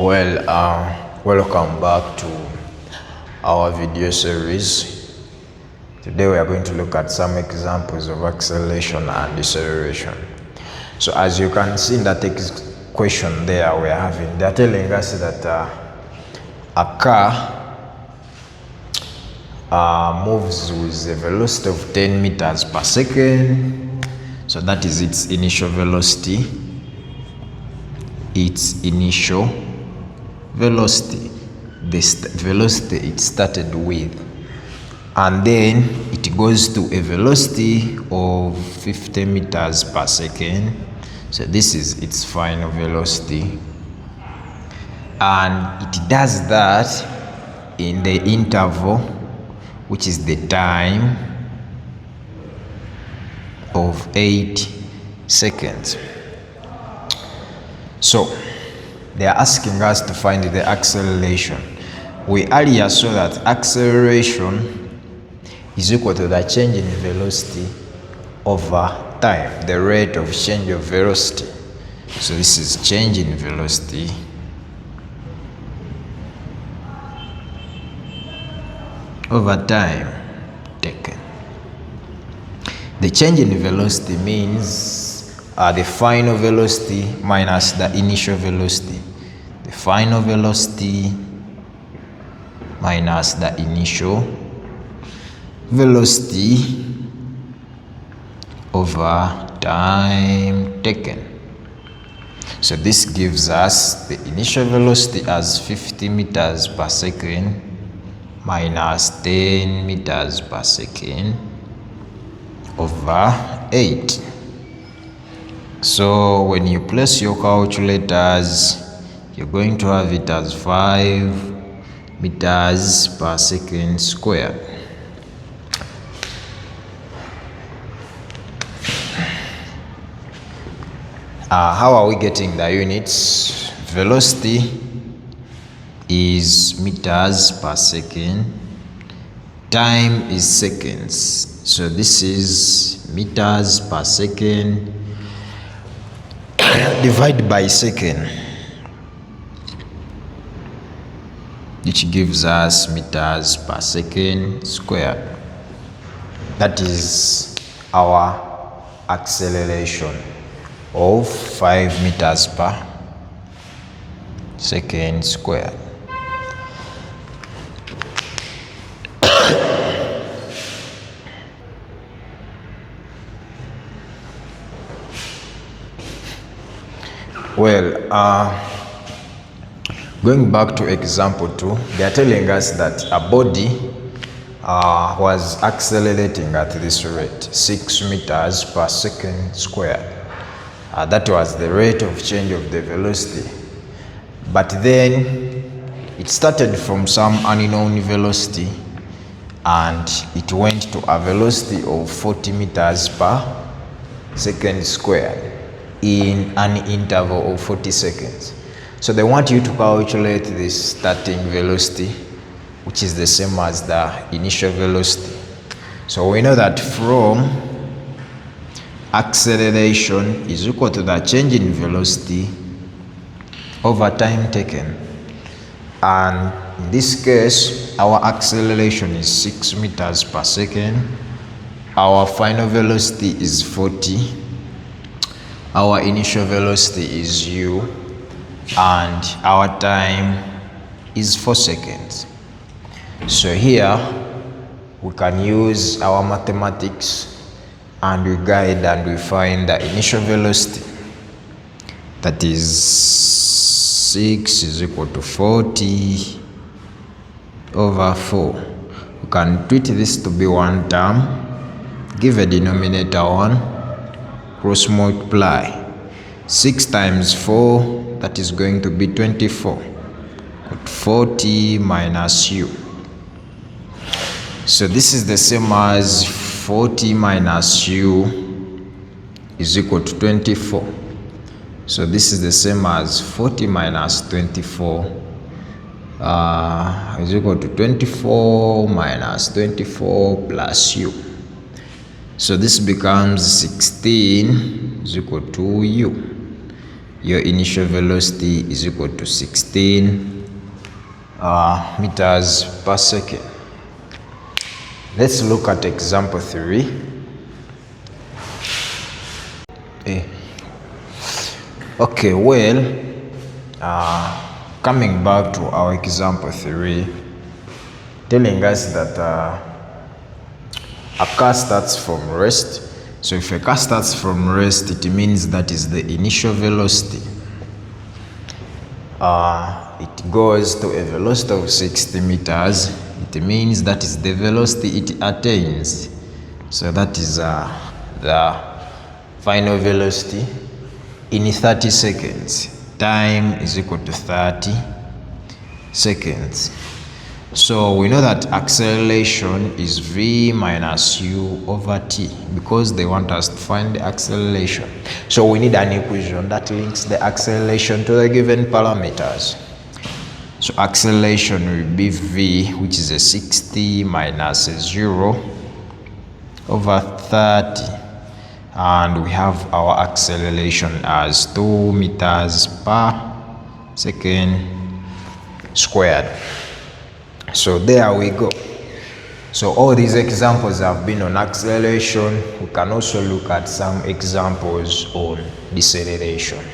Welcome back to our video series. Today we are going to look at some examples of acceleration and deceleration. So as you can see in that question there, they're telling us that a car moves with a velocity of 10 meters per second. So that is its initial velocity. The velocity it started with, and then it goes to a velocity of 50 meters per second. So this is its final velocity, and it does that in the interval, which is the time of 8 seconds. So they are asking us to find the acceleration. We earlier saw that acceleration is equal to the change in velocity over time, the rate of change of velocity. So this is change in velocity over time taken. The change in velocity means the final velocity minus the initial velocity. The final velocity minus the initial velocity over time taken. So this gives us the initial velocity as 50 meters per second minus 10 meters per second over 8. So when you place your calculators, you're going to have it as 5 meters per second squared. How are we getting the units? Velocity is meters per second, time is seconds. So this is meters per second divided by second, which gives us meters per second squared. That is our acceleration of 5 meters per second squared. Going back to example 2, they are telling us that a body was accelerating at this rate, 6 meters per second squared. That was the rate of change of the velocity. But then it started from some unknown velocity and it went to a velocity of 40 meters per second squared in an interval of 40 seconds. So they want you to calculate this starting velocity, which is the same as the initial velocity. So we know that from acceleration is equal to the change in velocity over time taken. And in this case, our acceleration is 6 meters per second. Our final velocity is 40. Our initial velocity is u, and our time is 4 seconds. So here we can use our mathematics and we guide and we find the initial velocity. That is 6 is equal to 40 over 4. We can treat this to be one term, give a denominator 1, cross multiply. 6 times 4, that is going to be 24. 40 minus u. So this is the same as 40 minus u is equal to 24. So this is the same as 40 minus 24 is equal to 24 minus 24 plus u. So this becomes 16 is equal to u. your initial velocity is equal to 16 meters per second. Let's look at example 3. Okay, well, coming back to our example 3, telling us that a car starts from rest. So if a car starts from rest, it means that is the initial velocity. It goes to a velocity of 60 meters. It means that is the velocity it attains. So that is the final velocity in 30 seconds. Time is equal to 30 seconds. So we know that acceleration is v minus u over t, because they want us to find the acceleration. So we need an equation that links the acceleration to the given parameters. So acceleration will be v, which is a 60 minus a 0 over 30. And we have our acceleration as 2 meters per second squared. So there we go. So all these examples have been on acceleration. We can also look at some examples on deceleration.